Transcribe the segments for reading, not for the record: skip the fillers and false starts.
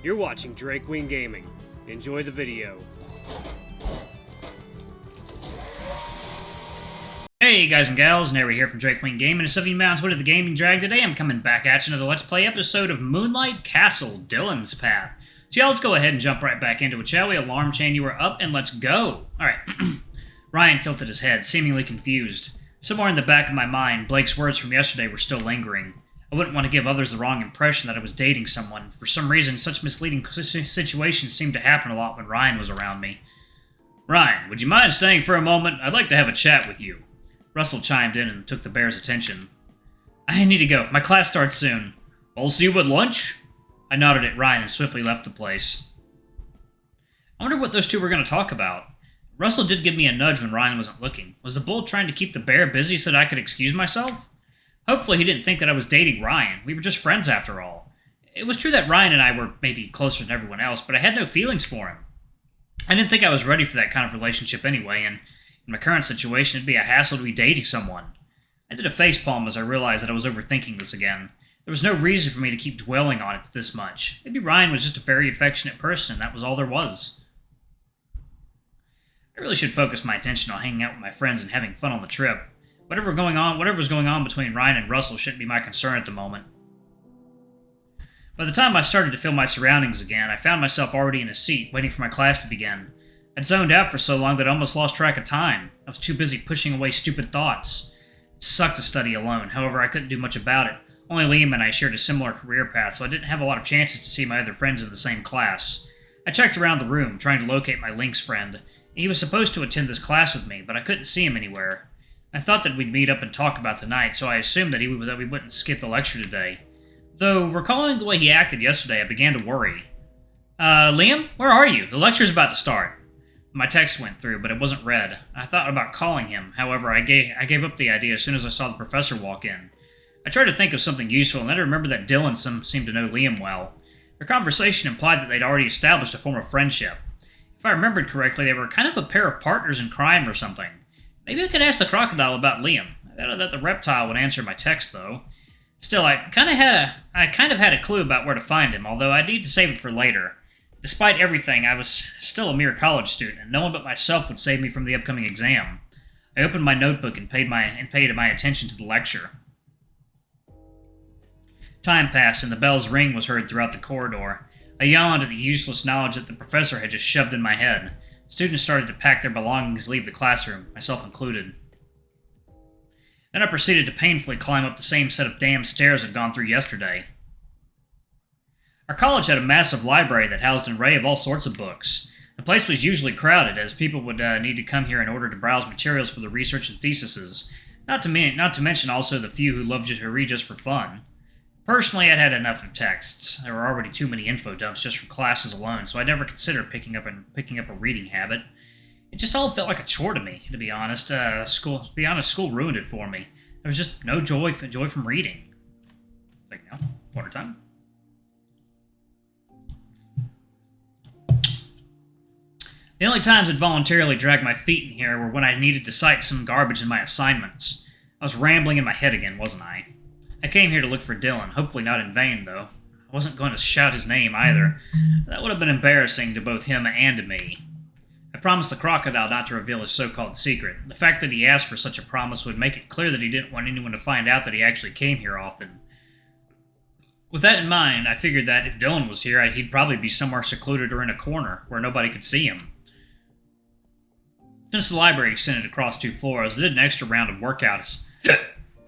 You're watching Drake Queen Gaming. Enjoy the video. Hey guys and gals, Nary here from Drake Queen Gaming, and 70 Mountains Wood of the Gaming Drag. Today I'm coming back at you another Let's Play episode of Moonlight Castle, Dylan's Path. So yeah, let's go ahead and jump right back into it, shall we? Alarm chain, you are up, and let's go. Alright. Ryan tilted his head, seemingly confused. Somewhere in the back of my mind, Blake's words from yesterday were still lingering. I wouldn't want to give others the wrong impression that I was dating someone. For some reason, such misleading situations seemed to happen a lot when Ryan was around me. Ryan, would you mind staying for a moment? I'd like to have a chat with you. Russell chimed in and took the bear's attention. I need to go. My class starts soon. I'll see you at lunch? I nodded at Ryan and swiftly left the place. I wonder what those two were going to talk about. Russell did give me a nudge when Ryan wasn't looking. Was the bull trying to keep the bear busy so that I could excuse myself? Hopefully he didn't think that I was dating Ryan. We were just friends after all. It was true that Ryan and I were maybe closer than everyone else, but I had no feelings for him. I didn't think I was ready for that kind of relationship anyway, and in my current situation, it'd be a hassle to be dating someone. I did a facepalm as I realized that I was overthinking this again. There was no reason for me to keep dwelling on it this much. Maybe Ryan was just a very affectionate person, and that was all there was. I really should focus my attention on hanging out with my friends and having fun on the trip. Whatever was going on between Ryan and Russell shouldn't be my concern at the moment. By the time I started to feel my surroundings again, I found myself already in a seat, waiting for my class to begin. I'd zoned out for so long that I almost lost track of time. I was too busy pushing away stupid thoughts. It sucked to study alone, however I couldn't do much about it. Only Liam and I shared a similar career path, so I didn't have a lot of chances to see my other friends in the same class. I checked around the room, trying to locate my Lynx friend. He was supposed to attend this class with me, but I couldn't see him anywhere. I thought that we'd meet up and talk about the night, so I assumed that we wouldn't skip the lecture today. Though, recalling the way he acted yesterday, I began to worry. Liam? Where are you? The lecture's about to start. My text went through, but it wasn't read. I thought about calling him. However, I gave up the idea as soon as I saw the professor walk in. I tried to think of something useful, and then I remembered that Dylan seemed to know Liam well. Their conversation implied that they'd already established a form of friendship. If I remembered correctly, they were kind of a pair of partners in crime or something. Maybe I could ask the crocodile about Liam. I doubted that the reptile would answer my text, though. Still, I kind of had a clue about where to find him, although I'd need to save it for later. Despite everything, I was still a mere college student, and no one but myself would save me from the upcoming exam. I opened my notebook and paid my attention to the lecture. Time passed, and the bell's ring was heard throughout the corridor. I yawned at the useless knowledge that the professor had just shoved in my head. Students started to pack their belongings and leave the classroom, myself included. Then I proceeded to painfully climb up the same set of damn stairs I'd gone through yesterday. Our college had a massive library that housed an array of all sorts of books. The place was usually crowded, as people would need to come here in order to browse materials for their research and theses, not to mention also the few who loved to read just for fun. Personally, I'd had enough of texts. There were already too many info dumps just from classes alone, so I never considered picking up a reading habit. It just all felt like a chore to me, to be honest. School ruined it for me. There was just no joy from reading. It's like, no, water time. The only times I'd voluntarily drag my feet in here were when I needed to cite some garbage in my assignments. I was rambling in my head again, wasn't I? I came here to look for Dylan, hopefully not in vain, though. I wasn't going to shout his name, either. That would have been embarrassing to both him and to me. I promised the crocodile not to reveal his so-called secret. The fact that he asked for such a promise would make it clear that he didn't want anyone to find out that he actually came here often. With that in mind, I figured that if Dylan was here, he'd probably be somewhere secluded or in a corner, where nobody could see him. Since the library extended across 2 floors, I did an extra round of workouts,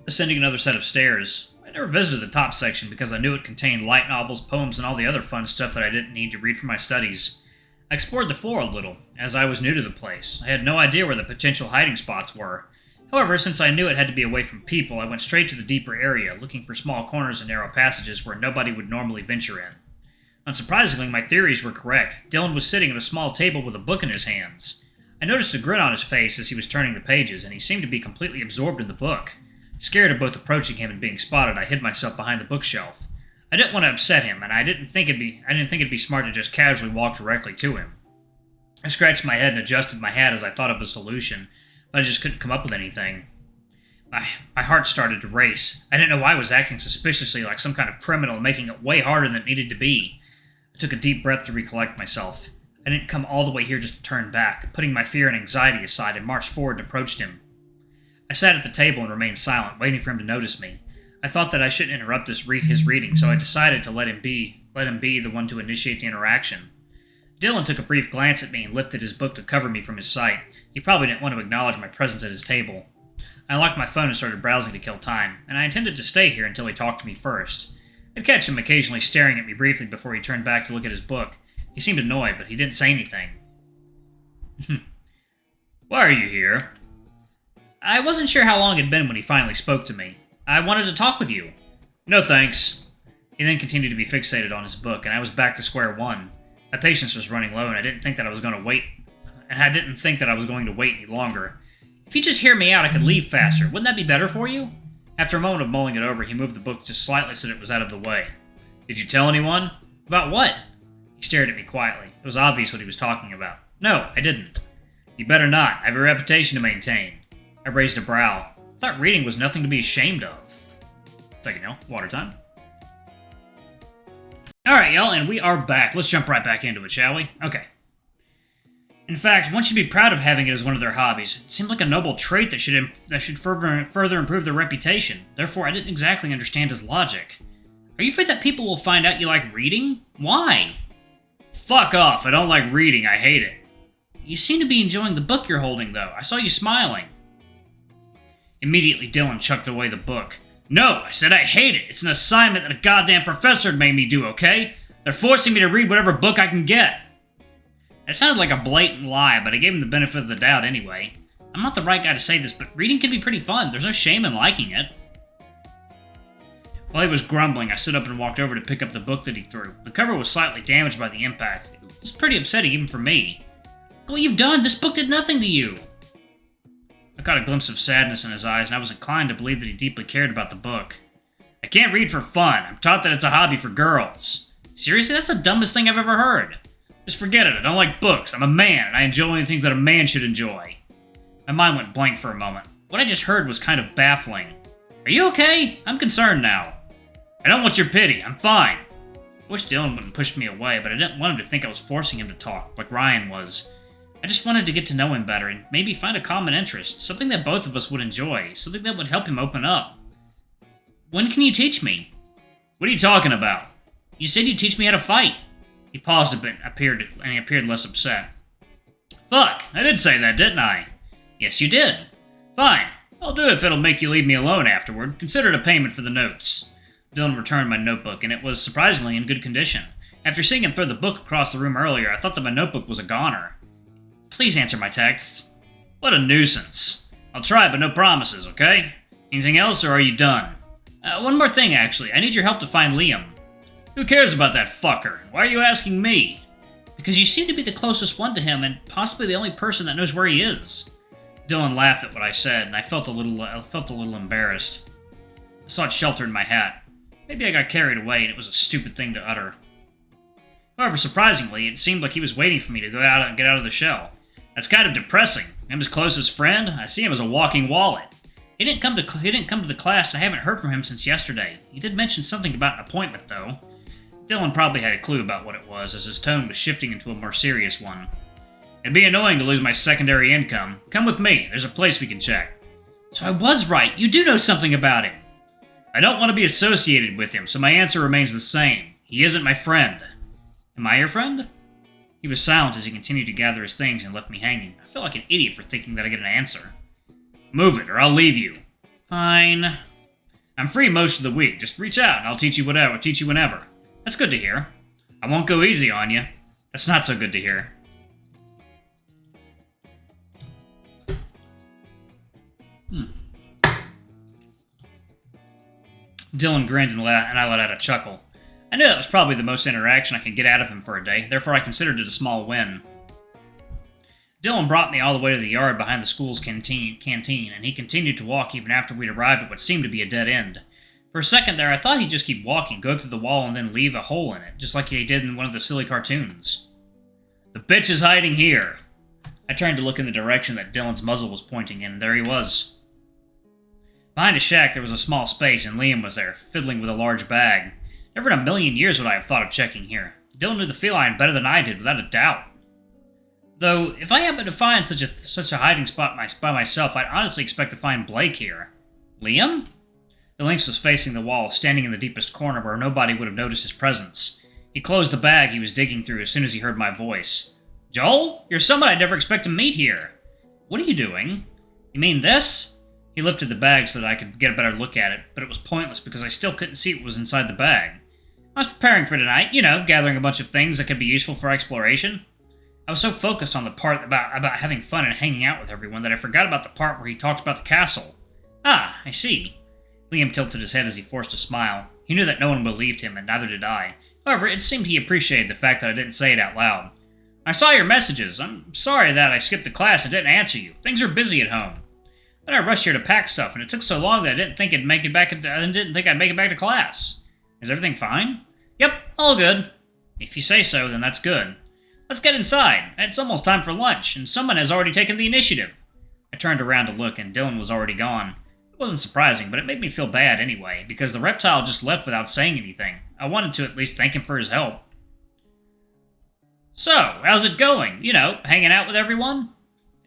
ascending another set of stairs. I never visited the top section because I knew it contained light novels, poems, and all the other fun stuff that I didn't need to read for my studies. I explored the floor a little, as I was new to the place. I had no idea where the potential hiding spots were. However, since I knew it had to be away from people, I went straight to the deeper area, looking for small corners and narrow passages where nobody would normally venture in. Unsurprisingly, my theories were correct. Dylan was sitting at a small table with a book in his hands. I noticed a grin on his face as he was turning the pages, and he seemed to be completely absorbed in the book. Scared of both approaching him and being spotted, I hid myself behind the bookshelf. I didn't want to upset him, and I didn't think it'd be smart to just casually walk directly to him. I scratched my head and adjusted my hat as I thought of a solution, but I just couldn't come up with anything. My heart started to race. I didn't know why I was acting suspiciously like some kind of criminal, making it way harder than it needed to be. I took a deep breath to recollect myself. I didn't come all the way here just to turn back, putting my fear and anxiety aside and marched forward and approached him. I sat at the table and remained silent, waiting for him to notice me. I thought that I shouldn't interrupt his reading, so I decided to let him be the one to initiate the interaction. Dylan took a brief glance at me and lifted his book to cover me from his sight. He probably didn't want to acknowledge my presence at his table. I locked my phone and started browsing to kill time, and I intended to stay here until he talked to me first. I'd catch him occasionally staring at me briefly before he turned back to look at his book. He seemed annoyed, but he didn't say anything. Why are you here? I wasn't sure how long it had been when he finally spoke to me. I wanted to talk with you. No thanks. He then continued to be fixated on his book, and I was back to square one. My patience was running low, and I didn't think that I was going to wait any longer. If you just hear me out, I could leave faster. Wouldn't that be better for you? After a moment of mulling it over, he moved the book just slightly so that it was out of the way. Did you tell anyone? About what? He stared at me quietly. It was obvious what he was talking about. No, I didn't. You better not. I have a reputation to maintain. I raised a brow. I thought reading was nothing to be ashamed of. Second, y'all. Water time. Alright, y'all, and we are back. Let's jump right back into it, shall we? Okay. In fact, one should be proud of having it as one of their hobbies. It seemed like a noble trait that should further improve their reputation. Therefore, I didn't exactly understand his logic. Are you afraid that people will find out you like reading? Why? Fuck off. I don't like reading. I hate it. You seem to be enjoying the book you're holding, though. I saw you smiling. Immediately, Dylan chucked away the book. No, I said I hate it. It's an assignment that a goddamn professor made me do, okay? They're forcing me to read whatever book I can get. It sounded like a blatant lie, but I gave him the benefit of the doubt anyway. I'm not the right guy to say this, but reading can be pretty fun. There's no shame in liking it. While he was grumbling, I stood up and walked over to pick up the book that he threw. The cover was slightly damaged by the impact. It was pretty upsetting even for me. Look what you've done! This book did nothing to you! I caught a glimpse of sadness in his eyes, and I was inclined to believe that he deeply cared about the book. I can't read for fun. I'm taught that it's a hobby for girls. Seriously, that's the dumbest thing I've ever heard. Just forget it. I don't like books. I'm a man, and I enjoy only things that a man should enjoy. My mind went blank for a moment. What I just heard was kind of baffling. Are you okay? I'm concerned now. I don't want your pity. I'm fine. I wish Dylan wouldn't push me away, but I didn't want him to think I was forcing him to talk, like Ryan was. I just wanted to get to know him better and maybe find a common interest, something that both of us would enjoy, something that would help him open up. When can you teach me? What are you talking about? You said you'd teach me how to fight. He paused a bit and he appeared less upset. Fuck, I did say that, didn't I? Yes, you did. Fine. I'll do it if it'll make you leave me alone afterward. Consider it a payment for the notes. Dylan returned my notebook, and it was surprisingly in good condition. After seeing him throw the book across the room earlier, I thought that my notebook was a goner. Please answer my texts. What a nuisance. I'll try, but no promises, okay? Anything else, or are you done? One more thing, actually. I need your help to find Liam. Who cares about that fucker? Why are you asking me? Because you seem to be the closest one to him, and possibly the only person that knows where he is. Dylan laughed at what I said, and I felt a little embarrassed. I sought shelter in my hat. Maybe I got carried away, and it was a stupid thing to utter. However, surprisingly, it seemed like he was waiting for me to get out of the shell. That's kind of depressing. I'm his closest friend. I see him as a walking wallet. He didn't come to the class. I haven't heard from him since yesterday. He did mention something about an appointment, though. Dylan probably had a clue about what it was, as his tone was shifting into a more serious one. It'd be annoying to lose my secondary income. Come with me. There's a place we can check. So I was right. You do know something about him. I don't want to be associated with him, so my answer remains the same. He isn't my friend. Am I your friend? He was silent as he continued to gather his things and left me hanging. I felt like an idiot for thinking that I'd get an answer. Move it, or I'll leave you. Fine. I'm free most of the week. Just reach out, and I'll teach you whenever. That's good to hear. I won't go easy on you. That's not so good to hear. Dylan grinned and I let out a chuckle. I knew that was probably the most interaction I could get out of him for a day, therefore I considered it a small win. Dylan brought me all the way to the yard behind the school's canteen, and he continued to walk even after we'd arrived at what seemed to be a dead end. For a second there, I thought he'd just keep walking, go through the wall, and then leave a hole in it, just like he did in one of the silly cartoons. The bitch is hiding here. I turned to look in the direction that Dylan's muzzle was pointing in, and there he was. Behind a shack, there was a small space, and Liam was there, fiddling with a large bag. Never in a million years would I have thought of checking here. Dylan knew the feline better than I did, without a doubt. Though, if I happen to find such a hiding spot by myself, I'd honestly expect to find Blake here. Liam? The lynx was facing the wall, standing in the deepest corner where nobody would have noticed his presence. He closed the bag he was digging through as soon as he heard my voice. Joel? You're someone I'd never expect to meet here. What are you doing? You mean this? He lifted the bag so that I could get a better look at it, but it was pointless because I still couldn't see what was inside the bag. I was preparing for tonight, gathering a bunch of things that could be useful for exploration. I was so focused on the part about having fun and hanging out with everyone that I forgot about the part where he talked about the castle. Ah, I see. Liam tilted his head as he forced a smile. He knew that no one believed him, and neither did I. However, it seemed he appreciated the fact that I didn't say it out loud. I saw your messages. I'm sorry that I skipped the class and didn't answer you. Things are busy at home. Then I rushed here to pack stuff, and it took so long that I didn't think I'd make it back to class. Is everything fine? Yep, all good. If you say so, then that's good. Let's get inside. It's almost time for lunch, and someone has already taken the initiative. I turned around to look, and Dylan was already gone. It wasn't surprising, but it made me feel bad anyway, because the reptile just left without saying anything. I wanted to at least thank him for his help. So, how's it going? Hanging out with everyone?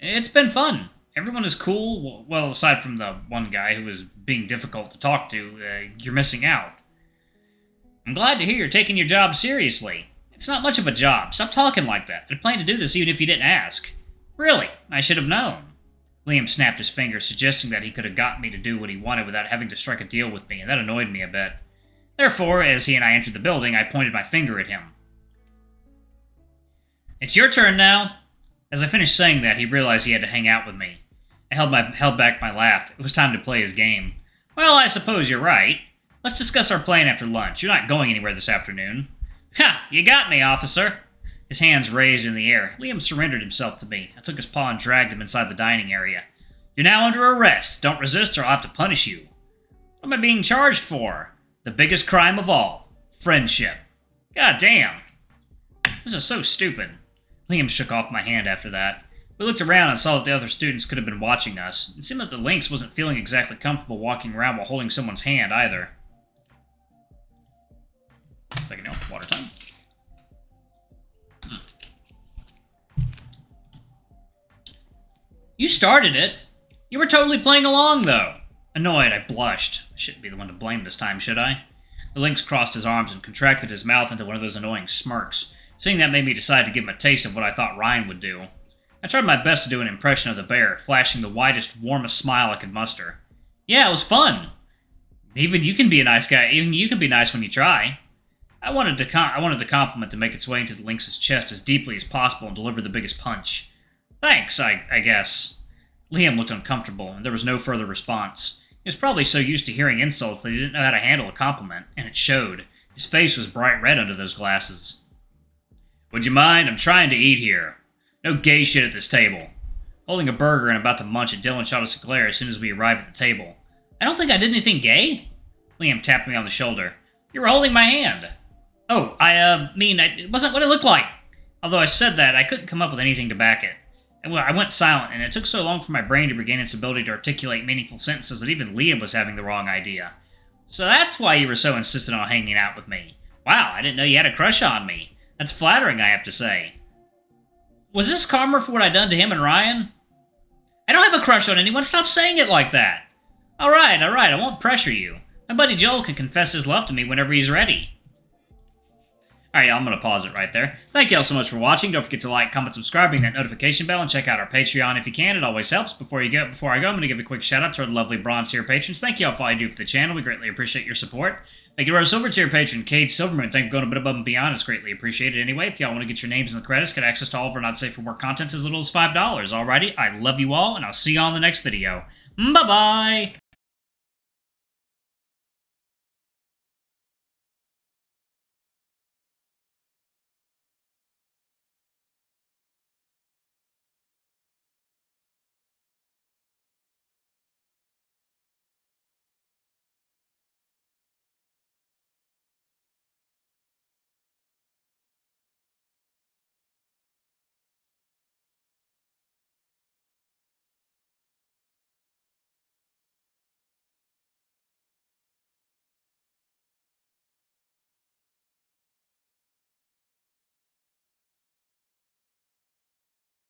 It's been fun. Everyone is cool. Well, aside from the one guy who was being difficult to talk to, you're missing out. I'm glad to hear you're taking your job seriously. It's not much of a job. Stop talking like that. I'd plan to do this even if you didn't ask. Really? I should have known. Liam snapped his fingers, suggesting that he could have gotten me to do what he wanted without having to strike a deal with me, and that annoyed me a bit. Therefore, as he and I entered the building, I pointed my finger at him. It's your turn now. As I finished saying that, he realized he had to hang out with me. I held back my laugh. It was time to play his game. Well, I suppose you're right. Let's discuss our plan after lunch. You're not going anywhere this afternoon. Ha! You got me, officer! His hands raised in the air. Liam surrendered himself to me. I took his paw and dragged him inside the dining area. You're now under arrest. Don't resist or I'll have to punish you. What am I being charged for? The biggest crime of all. Friendship. God damn. This is so stupid. Liam shook off my hand after that. We looked around and saw that the other students could have been watching us. It seemed that the lynx wasn't feeling exactly comfortable walking around while holding someone's hand either. Second note, water time. You started it. You were totally playing along, though. Annoyed, I blushed. I shouldn't be the one to blame this time, should I? The lynx crossed his arms and contracted his mouth into one of those annoying smirks. Seeing that made me decide to give him a taste of what I thought Ryan would do. I tried my best to do an impression of the bear, flashing the widest, warmest smile I could muster. Yeah, it was fun. Even you can be a nice guy. Even you can be nice when you try. I wanted the compliment to make its way into the lynx's chest as deeply as possible and deliver the biggest punch. Thanks, I guess. Liam looked uncomfortable, and there was no further response. He was probably so used to hearing insults that he didn't know how to handle a compliment, and it showed. His face was bright red under those glasses. Would you mind? I'm trying to eat here. No gay shit at this table. Holding a burger and about to munch it, Dylan shot us a glare as soon as we arrived at the table. I don't think I did anything gay. Liam tapped me on the shoulder. You were holding my hand. Oh, it wasn't what it looked like. Although I said that, I couldn't come up with anything to back it. I went silent, and it took so long for my brain to regain its ability to articulate meaningful sentences that even Liam was having the wrong idea. So that's why you were so insistent on hanging out with me. Wow, I didn't know you had a crush on me. That's flattering, I have to say. Was this karma for what I done to him and Ryan? I don't have a crush on anyone. Stop saying it like that. All right, I won't pressure you. My buddy Joel can confess his love to me whenever he's ready. Alright, y'all, I'm going to pause it right there. Thank y'all so much for watching. Don't forget to like, comment, subscribe, ring that notification bell, and check out our Patreon if you can. It always helps. Before I go, I'm going to give a quick shout-out to our lovely bronze tier patrons. Thank y'all for all you do for the channel. We greatly appreciate your support. Thank you to our silver tier patron, Cade Silverman. Thank you for going a bit above and beyond. It's greatly appreciated anyway. If y'all want to get your names in the credits, get access to all of our Not Safe for Work content as little as $5. Alrighty, I love you all, and I'll see y'all in the next video. Bye-bye!